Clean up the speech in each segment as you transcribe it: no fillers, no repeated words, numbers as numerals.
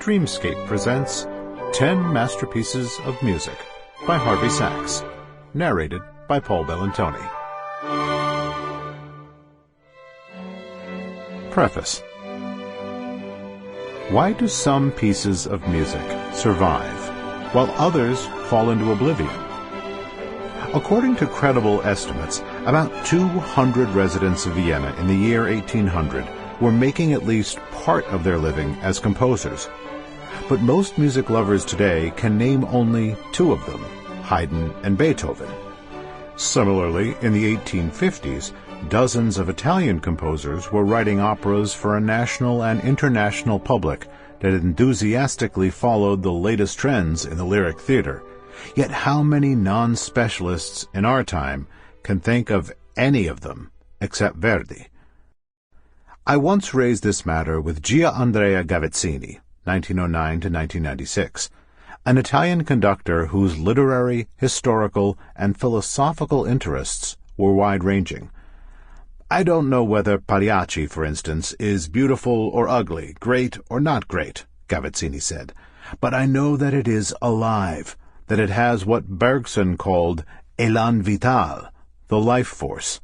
Dreamscape presents 10 Masterpieces of Music by Harvey Sachs, narrated by Paul Bellantoni. Preface. Why do some pieces of music survive, while others fall into oblivion? According to credible estimates, about 200 residents of Vienna in the year 1800 were making at least part of their living as composers. But most music lovers today can name only two of them, Haydn and Beethoven. Similarly, in the 1850s, dozens of Italian composers were writing operas for a national and international public that enthusiastically followed the latest trends in the lyric theater. Yet how many non-specialists in our time can think of any of them except Verdi? I once raised this matter with Gianandrea Gavazzini, 1909 to 1996, an Italian conductor whose literary, historical, and philosophical interests were wide-ranging. I don't know whether Pagliacci, for instance, is beautiful or ugly, great or not great, Gavazzini said, but I know that it is alive, that it has what Bergson called élan vital, the life force.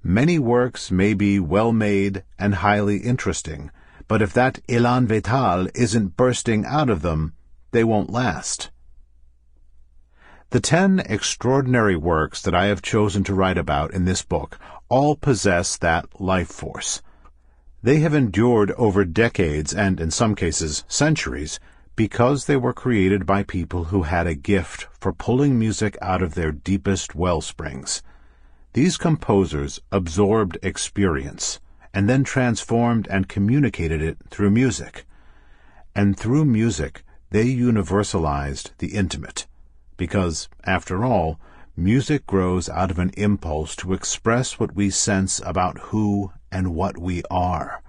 Many works may be well-made and highly interesting, but if that élan vital isn't bursting out of them, they won't last. The 10 extraordinary works that I have chosen to write about in this book all possess that life force. They have endured over decades and, in some cases, centuries, because they were created by people who had a gift for pulling music out of their deepest wellsprings. These composers absorbed experience, and then transformed and communicated it through music. And through music, they universalized the intimate, because, after all, music grows out of an impulse to express what we sense about who and what we are.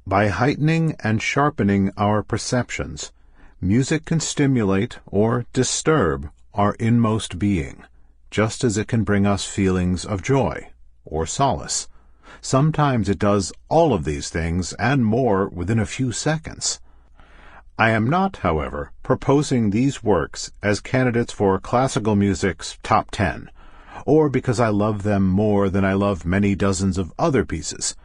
By heightening and sharpening our perceptions, music can stimulate or disturb our inmost being, just as it can bring us feelings of joy or solace. Sometimes it does all of these things and more within a few seconds. I am not, however, proposing these works as candidates for classical music's top 10, or because I love them more than I love many dozens of other pieces.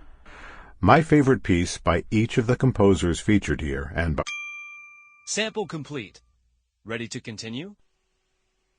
My favorite piece by each of the composers featured here, and by Sample complete. Ready to continue?